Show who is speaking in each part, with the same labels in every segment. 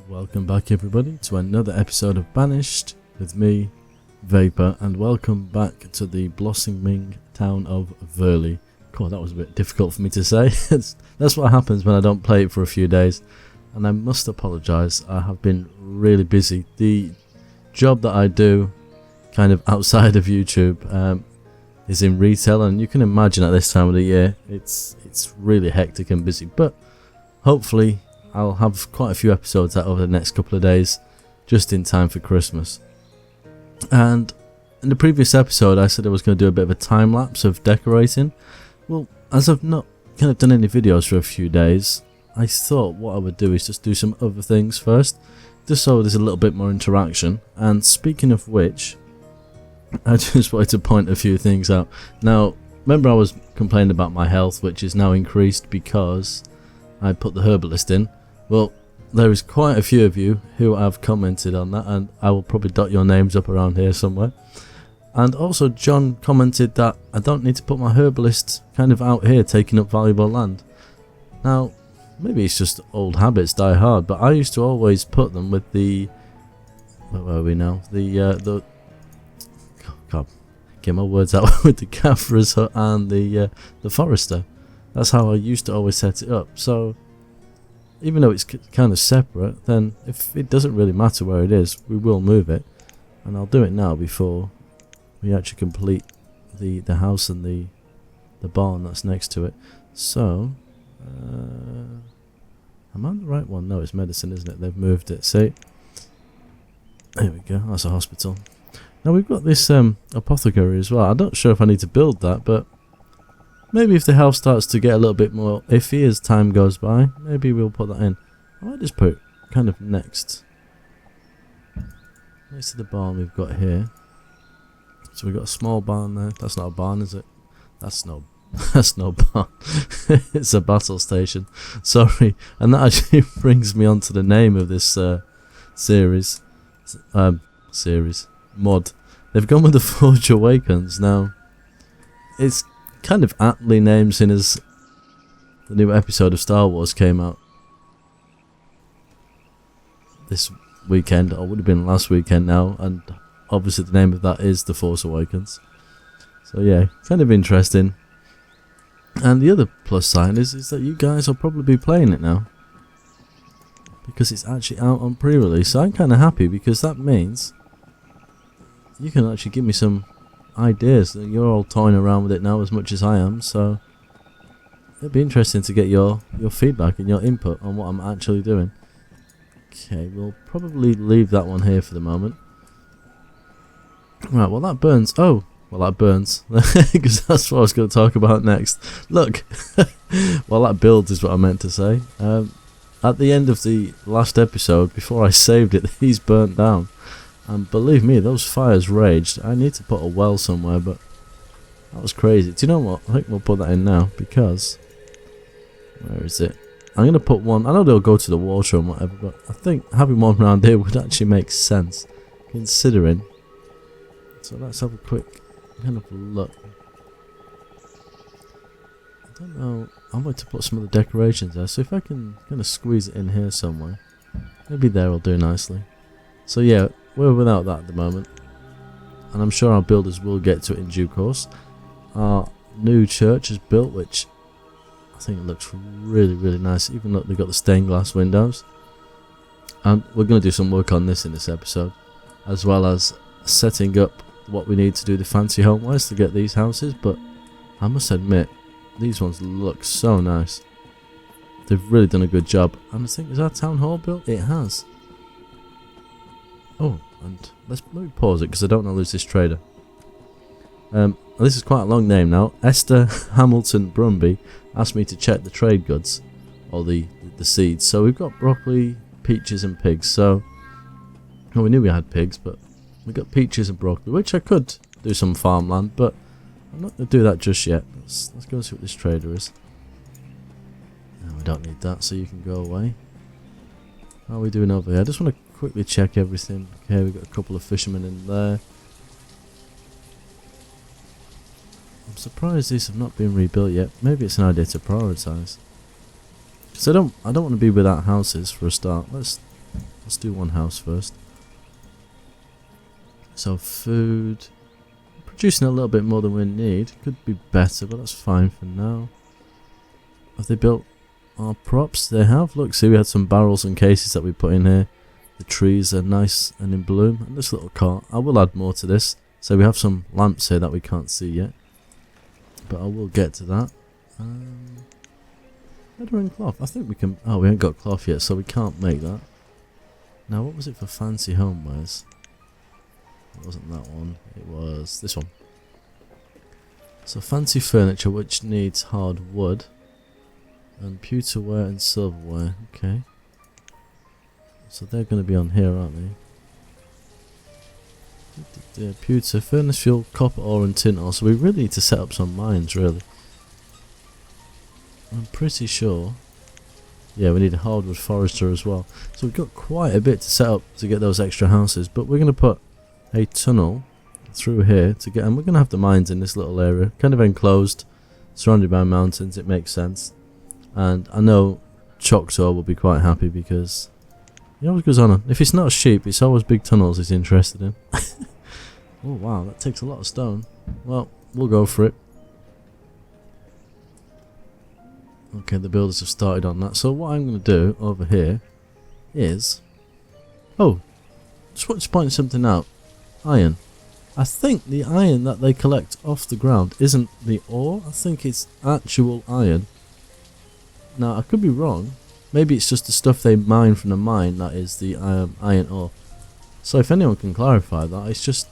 Speaker 1: Welcome back everybody to another episode of Banished with me, Vapor, and welcome back to the blossoming town of Verley. God, that was a bit difficult for me to say. That's what happens when I don't play it for a few days, and I must apologise, I have been really busy. The job that I do kind of outside of YouTube is in retail, and you can imagine at this time of the year it's really hectic and busy, but hopefully I'll have quite a few episodes out over the next couple of days, just in time for Christmas. And in the previous episode I said I was going to do a bit of a time lapse of decorating. Well, as I've not kind of done any videos for a few days, I thought what I would do is just do some other things first, just so there's a little bit more interaction. And speaking of which, I just wanted to point a few things out. Now, remember I was complaining about my health, which is now increased because I put the herbalist in. Well, there is quite a few of you who have commented on that, and I will probably dot your names up around here somewhere. And also John commented that I don't need to put my herbalist kind of out here taking up valuable land. Now, maybe it's just old habits die hard, but I used to always put them with the, where are we now? The God, get my words out, with the Caffrey's hut and the forester. That's how I used to always set it up. So even though it's kind of separate, then if it doesn't really matter where it is, we will move it. And I'll do it now before we actually complete the house and the barn that's next to it. So am I on the right one? No, it's medicine, isn't it? They've moved it. See, there we go, that's a hospital. Now we've got this apothecary as well. I'm not sure if I need to build that, but maybe if the health starts to get a little bit more iffy as time goes by, maybe we'll put that in. I might just put it kind of next to the barn we've got here. So we've got a small barn there. That's not a barn, is it? That's no barn. It's a battle station. Sorry. And that actually brings me on to the name of this series. Mod. They've gone with the Forge Awakens. Now, it's kind of aptly named, seeing as the new episode of Star Wars came out this weekend, or would have been last weekend now, and obviously the name of that is The Force Awakens. So yeah, kind of interesting. And the other plus sign is that you guys will probably be playing it now, because it's actually out on pre-release. So I'm kind of happy, because that means you can actually give me some ideas. You're all toying around with it now as much as I am, so it'll be interesting to get your feedback and your input on what I'm actually doing. Okay, we'll probably leave that one here for the moment. Right, well that burns. Oh, well that burns, because that's what I was going to talk about next. Look, well that builds is what I meant to say. At the end of the last episode, before I saved it, these burnt down. And believe me, those fires raged. I need to put a well somewhere, but that was crazy. Do you know what? I think we'll put that in now, because where is it? I'm going to put one. I know they'll go to the water and whatever, but I think having one around here would actually make sense, considering. So let's have a quick kind of look. I don't know. I'm going to put some of the decorations there, so if I can kind of squeeze it in here somewhere, maybe there will do nicely. So yeah, we're without that at the moment, and I'm sure our builders will get to it in due course. Our new church is built, which I think it looks really, really nice. Even though they've got the stained glass windows, and we're going to do some work on this in this episode, as well as setting up what we need to do the fancy home-wise to get these houses. But I must admit, these ones look so nice. They've really done a good job. And I think, is our town hall built? It has. Oh, and let me pause it, because I don't want to lose this trader. This is quite a long name now. Esther Hamilton Brumby asked me to check the trade goods, or the seeds. So we've got broccoli, peaches and pigs. So, well, we knew we had pigs, but we got peaches and broccoli, which I could do some farmland, but I'm not going to do that just yet. Let's go and see what this trader is. No, we don't need that, so you can go away. How are we doing over here? I just want to quickly check everything. Okay, we've got a couple of fishermen in there. I'm surprised these have not been rebuilt yet. Maybe it's an idea to prioritise. Because I don't want to be without houses for a start. Let's Let's do one house first. So food, producing a little bit more than we need. Could be better, but that's fine for now. Have they built our props? They have. Look, see, we had some barrels and cases that we put in here. The trees are nice and in bloom. And this little cart, I will add more to this. So we have some lamps here that we can't see yet, but I will get to that. Leather and cloth. I think we can. Oh, we haven't got cloth yet, so we can't make that. Now, what was it for fancy homewares? It wasn't that one. It was this one. So fancy furniture, which needs hard wood, and pewterware and silverware. Okay. So they're going to be on here, aren't they? Pewter, furnace fuel, copper ore and tin ore. So we really need to set up some mines, really. I'm pretty sure. Yeah, we need a hardwood forester as well. So we've got quite a bit to set up to get those extra houses. But we're going to put a tunnel through here to get, and we're going to have the mines in this little area, kind of enclosed, surrounded by mountains. It makes sense. And I know Choctaw will be quite happy because he always goes on. If it's not sheep, it's always big tunnels he's interested in. Oh wow, that takes a lot of stone. Well, we'll go for it. Okay, the builders have started on that. So what I'm going to do over here is... Oh, just point something out. Iron. I think the iron that they collect off the ground isn't the ore. I think it's actual iron. Now, I could be wrong. Maybe it's just the stuff they mine from the mine that is the iron ore. So if anyone can clarify that, it's just...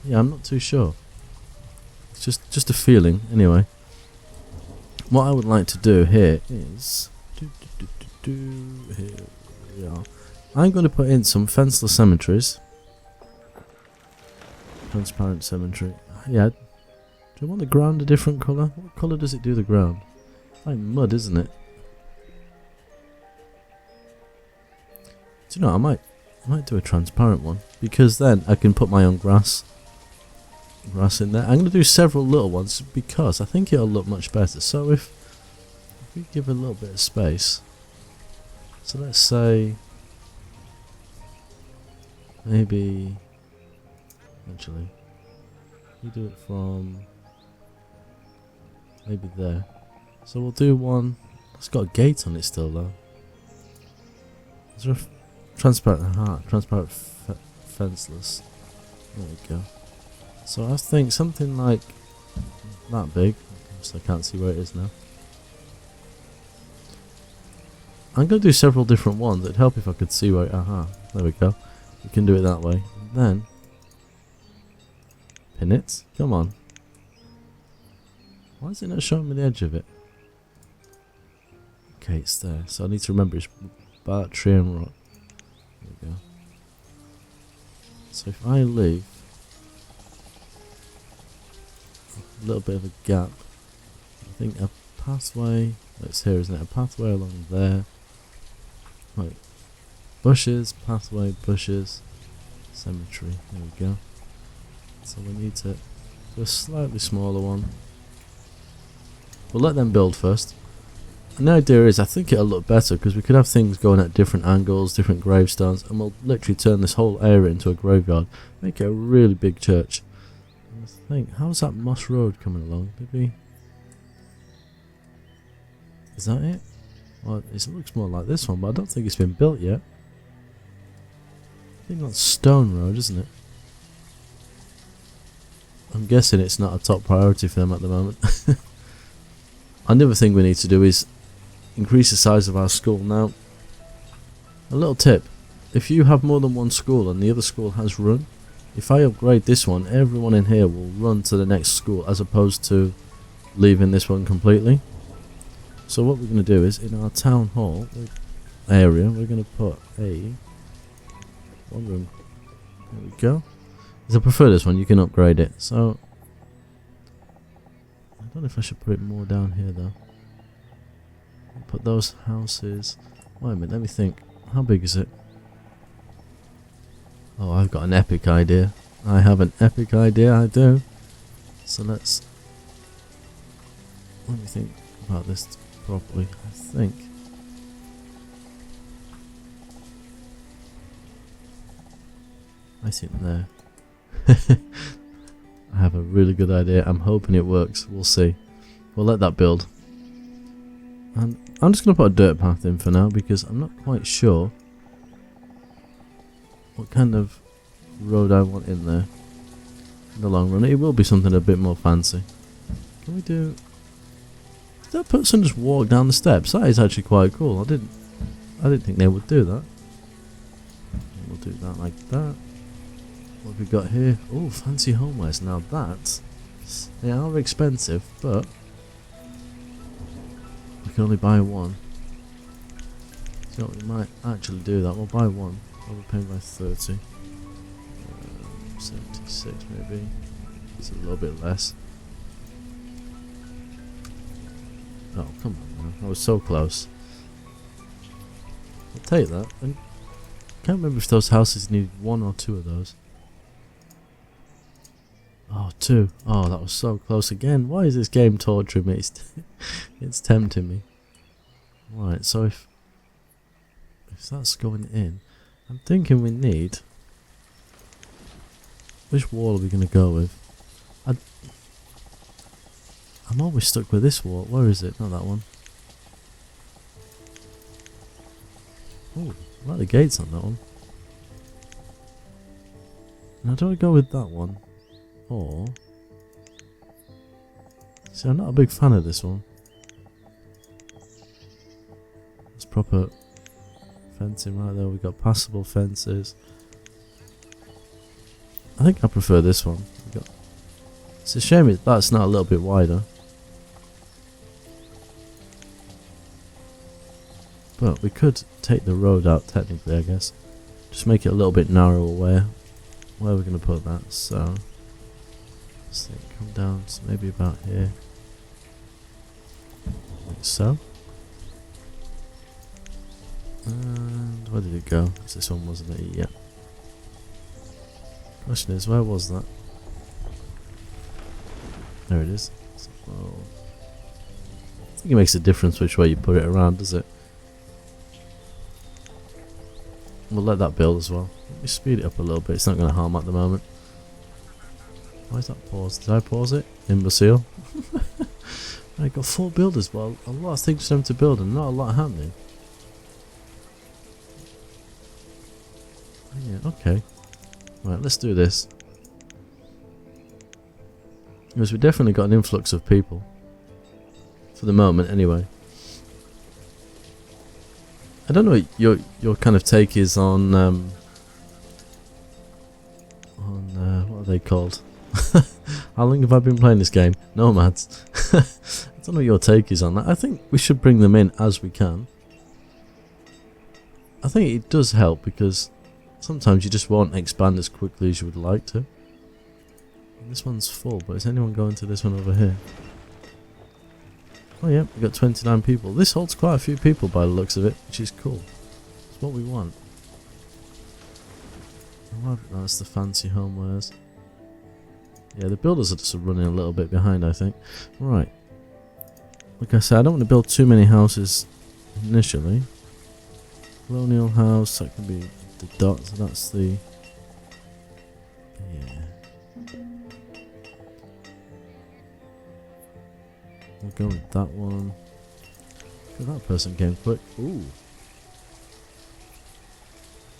Speaker 1: Yeah, I'm not too sure. It's just a feeling, anyway. What I would like to do here is... Here we are. I'm going to put in some fenceless cemeteries. Transparent cemetery. Yeah. Do you want the ground a different colour? What colour does it do the ground? It's like mud, isn't it? Do you know, I might do a transparent one, because then I can put my own grass in there. I'm going to do several little ones because I think it'll look much better. So if we give a little bit of space, so let's say maybe actually you do it from maybe there. So we'll do one. It's got a gate on it still though. Is there a transparent transparent fenceless? There we go. So I think something like that big. So I can't see where it is now. I'm going to do several different ones. It'd help if I could see where it... Aha, there we go. We can do it that way. And then... Pin it. Come on. Why is it not showing me the edge of it? Okay, it's there. So I need to remember it's bark, tree and rock. There we go. So if I leave a little bit of a gap, I think a pathway... It's here, isn't it? A pathway along there. Right. Bushes, pathway, bushes, cemetery. There we go. So we need to do a slightly smaller one. We'll let them build first. And the idea is, I think it'll look better because we could have things going at different angles, different gravestones, and we'll literally turn this whole area into a graveyard. Make it a really big church. And I think, how's that Moss Road coming along? Maybe... Is that it? Well, it looks more like this one, but I don't think it's been built yet. I think that's Stone Road, isn't it? I'm guessing it's not a top priority for them at the moment. Another thing we need to do is increase the size of our school. Now, a little tip. If you have more than one school and the other school has run, if I upgrade this one, everyone in here will run to the next school as opposed to leaving this one completely. So what we're going to do is, in our town hall area, we're going to put a one room. There we go. Because I prefer this one, you can upgrade it. So, I don't know if I should put it more down here though. Put those houses... Wait a minute, let me think. How big is it? Oh, I've got an epic idea. I have an epic idea, I do. So let me think about this properly. I think I think there. I have a really good idea. I'm hoping it works. We'll see. We'll let that build. And I'm just going to put a dirt path in for now because I'm not quite sure what kind of road I want in there in the long run. It will be something a bit more fancy. Can we do... Did that person just walk down the steps? That is actually quite cool. I didn't think they would do that. We'll do that like that. What have we got here? Oh, fancy homewares. Now that, they are expensive, but we can only buy one. So we might actually do that. We'll buy one. Overpaid by 30. 76 maybe. It's a little bit less. Oh, come on man. I was so close. I'll take that. And I can't remember if those houses need one or two of those. Oh, two. Oh, that was so close again. Why is this game torturing me? It's tempting me. Right, so if that's going in, I'm thinking we need... Which wall are we going to go with? I'm always stuck with this wall. Where is it? Not that one. Oh, I like the gates on that one. Now do I go with that one? Or... See, I'm not a big fan of this one. It's proper fencing right there. We've got passable fences. I think I prefer this one. It's a shame that's not a little bit wider. But we could take the road out technically, I guess. Just make it a little bit narrower where we're going to put that. So, let's think, come down to maybe about here. Like so. And where did it go? It's this one, wasn't it? Yeah. Question is, where was that? There it is. So, I think it makes a difference which way you put it around, does it? We'll let that build as well. Let me speed it up a little bit. It's not going to harm at the moment. Why is that paused? Did I pause it? Imbecile. I got 4 builders. Well, a lot of things for them to build and not a lot happening. Yeah, okay. Right, let's do this. Because we definitely got an influx of people. For the moment, anyway. I don't know what your kind of take is on what are they called? How long have I been playing this game? Nomads. I don't know what your take is on that. I think we should bring them in as we can. I think it does help because sometimes you just won't expand as quickly as you would like to. And this one's full, but is anyone going to this one over here? Oh yeah, we've got 29 people. This holds quite a few people by the looks of it, which is cool. It's what we want. That's the fancy homewares. Yeah, the builders are just running a little bit behind, I think. Right. Like I said, I don't want to build too many houses initially. Colonial house, that can be the dots, that's the... Yeah. We'll go with that one. That person came quick. Ooh.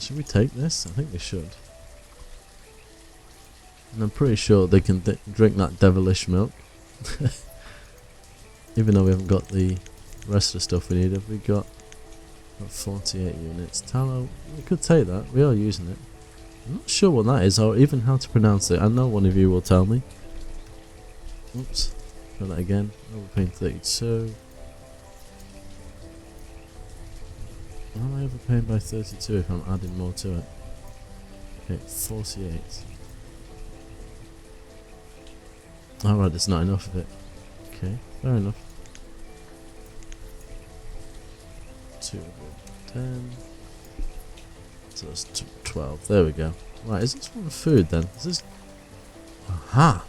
Speaker 1: Should we take this? I think we should. And I'm pretty sure they can drink that devilish milk. Even though we haven't got the rest of the stuff we need. Have we got 48 units? Tallow. We could take that. We are using it. I'm not sure what that is or even how to pronounce it. I know one of you will tell me. Oops. Try that again. Overpaying 32. Why am I overpaying by 32 if I'm adding more to it? Okay, 48. Alright, there's not enough of it. Okay, fair enough. 210. So that's 12. There we go. Right, is this one food then? Is this... Aha!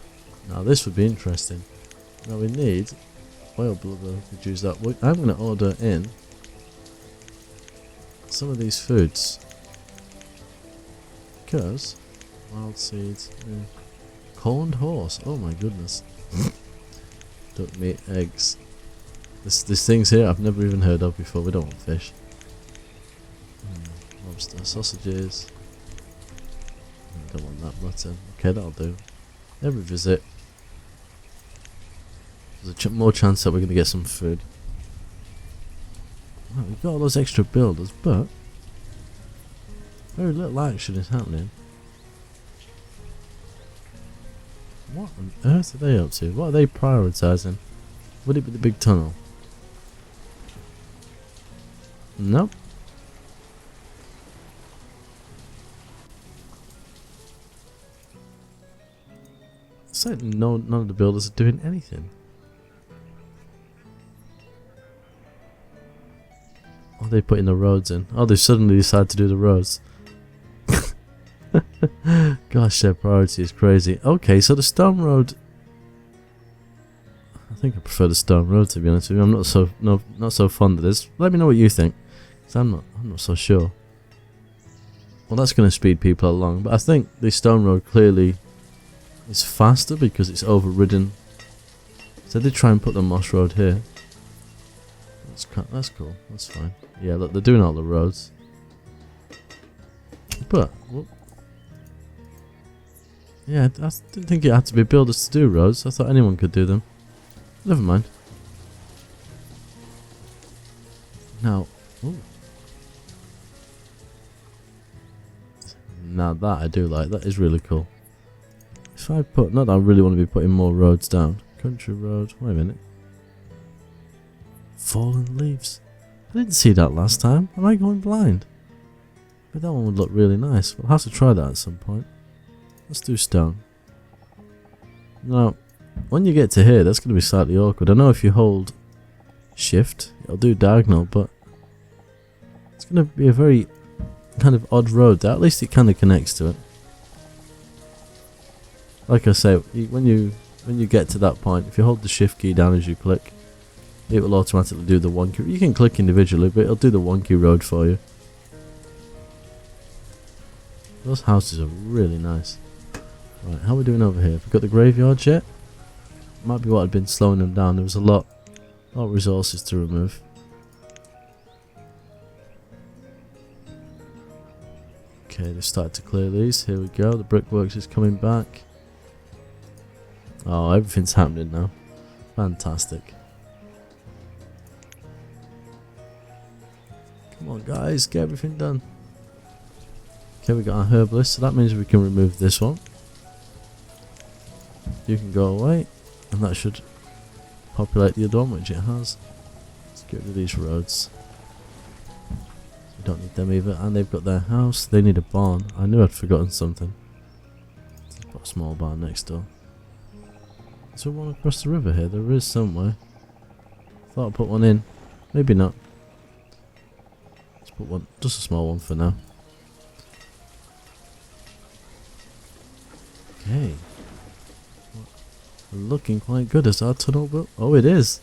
Speaker 1: Now this would be interesting. Now we need oil blubber. Could use that. I'm going to order in some of these foods because Wild seeds. Yeah. Corned horse. Oh my goodness. Duck meat, eggs. There's things here I've never even heard of before. We don't want fish. Lobster, sausages. Don't want that mutton. Okay, that'll do. Every visit. There's a more chance that we're going to get some food. Well, we've got all those extra builders, but very little action is happening. What on earth are they up to? What are they prioritising? Would it be the big tunnel? Nope. It's like none of the builders are doing anything. Oh, they putting the roads in. Oh, they suddenly decide to do the roads. Gosh, their priority is crazy. Okay, so the stone road. I think I prefer the stone road, to be honest with you. I'm not so fond of this. Let me know what you think, 'cause I'm not so sure. Well, that's going to speed people along, but I think the stone road clearly is faster because it's overridden. So they try and put the moss road here. That's cool. That's fine. Yeah, look, they're doing all the roads. But yeah, I didn't think it had to be builders to do roads. I thought anyone could do them. Never mind. Now, now that I do like. That is really cool. If I put, not that I really want to be putting more roads down. Country road. Wait a minute. Fallen leaves. I didn't see that last time. Am I going blind? But that one would look really nice. We'll have to try that at some point. Let's do stone. Now, when you get to here, that's going to be slightly awkward. I know if you hold shift, it'll do diagonal, but it's going to be a very kind of odd road there. At least it kind of connects to it. Like I say, when you get to that point, if you hold the shift key down as you click, it will automatically do the wonky. You can click individually, but it'll do the wonky road for you. Those houses are really nice. Right, how are we doing over here? Have we got the graveyards yet? Might be what had been slowing them down. There was a lot of resources to remove. Okay, they started to clear these. Here we go. The brickworks is coming back. Oh, everything's happening now. Fantastic. Come on, guys, get everything done. Okay, we got our herbalist, so that means we can remove this one. You can go away, and that should populate the other one, which it has. Let's get rid of these roads. We don't need them either, and they've got their house. They need a barn. I knew I'd forgotten something. Let's put a small barn next door. Is there one across the river here? There is somewhere. Thought I'd put one in. Maybe not. Let's put one, just a small one for now. Okay. We're looking quite good. Is our tunnel built? Oh, it is.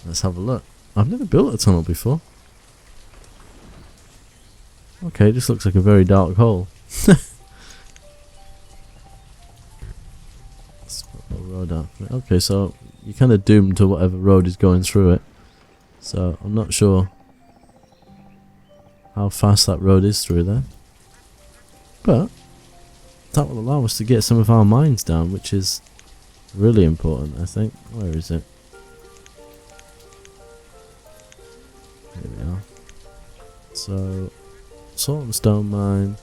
Speaker 1: Let's have a look. I've never built a tunnel before. Okay, this looks like a very dark hole. Let's put the road out. Okay, so you're kind of doomed to whatever road is going through it. So I'm not sure how fast that road is through there. But that will allow us to get some of our mines down, which is really important, I think. Where is it? Here we are. So, salt and stone mine,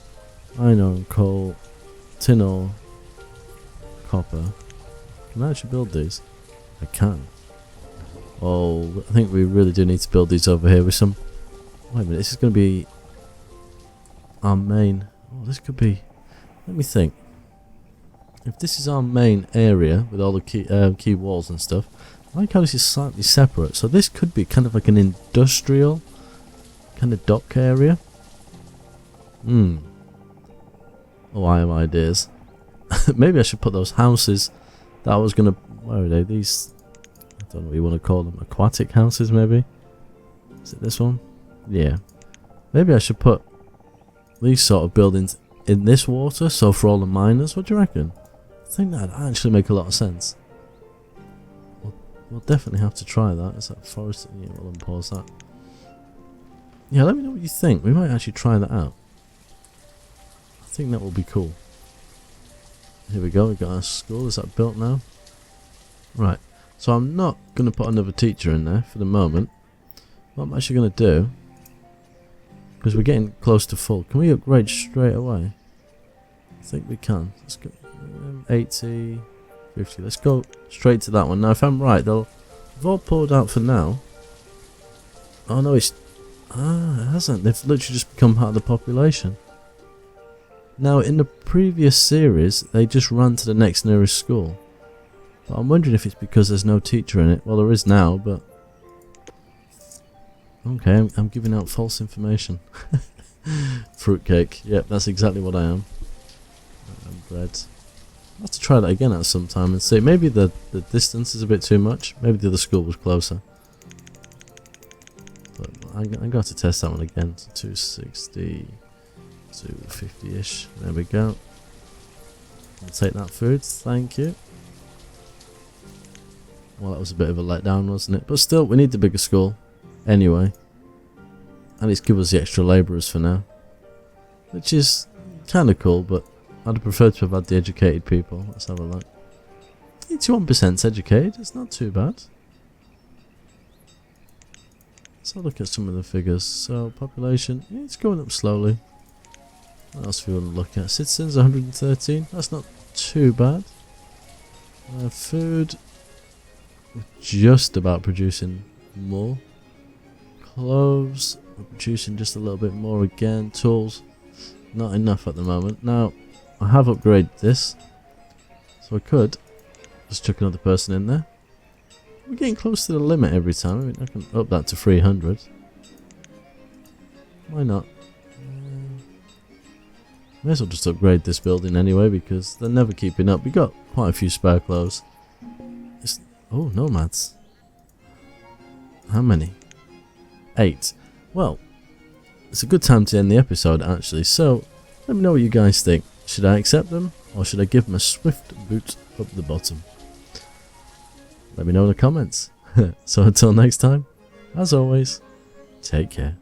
Speaker 1: iron ore and coal, tin ore, copper. Can I actually build these? I can. Oh, I think we really do need to build these over here with some... Wait a minute, this is going to be our main... Oh, this could be... Let me think. If this is our main area with all the key walls and stuff, I like how this is slightly separate. So this could be kind of like an industrial kind of dock area. Oh, I have ideas. Maybe I should put those houses that I was gonna... Where are they? These... I don't know what you want to call them. Aquatic houses, maybe? Is it this one? Yeah. Maybe I should put these sort of buildings in this water, so for all the miners, what do you reckon? I think that'd actually make a lot of sense. We'll definitely have to try that. Is that forest? Yeah, we'll unpause that. Yeah, let me know what you think. We might actually try that out. I think that will be cool. Here we go, we got our school. Is that built now? Right, so I'm not going to put another teacher in there for the moment. What I'm actually going to do, because we're getting close to full, can we upgrade straight away? I think we can. Let's go 80, 50. Let's go straight to that one. Now, if I'm right, they've all pulled out for now. Oh no, it hasn't. They've literally just become part of the population. Now, in the previous series, they just ran to the next nearest school. But I'm wondering if it's because there's no teacher in it. Well, there is now, but... Okay, I'm giving out false information. Fruitcake. Yep, that's exactly what I am. Bread. I'll have to try that again at some time and see. Maybe the distance is a bit too much. Maybe the other school was closer. But I got to test that one again. So 260, 250-ish. There we go. I'll take that food. Thank you. Well, that was a bit of a letdown, wasn't it? But still, we need the bigger school. Anyway. And it's give us the extra labourers for now. Which is kind of cool, but I'd have preferred to have had the educated people. Let's have a look. 81% educated. It's not too bad. Let's have a look at some of the figures. So, population, it's going up slowly. What else do we want to look at? Citizens, 113. That's not too bad. Food, we're just about producing more. Clothes, we're producing just a little bit more again. Tools, not enough at the moment. Now, I have upgraded this, so I could just chuck another person in there. We're getting close to the limit every time. I mean, I can up that to 300. Why not? May as well just upgrade this building anyway, because they're never keeping up. We got quite a few spare clothes. Oh, nomads. How many? 8. Well, it's a good time to end the episode actually, so let me know what you guys think. Should I accept them, or should I give them a swift boot up the bottom? Let me know in the comments. So until next time, as always, take care.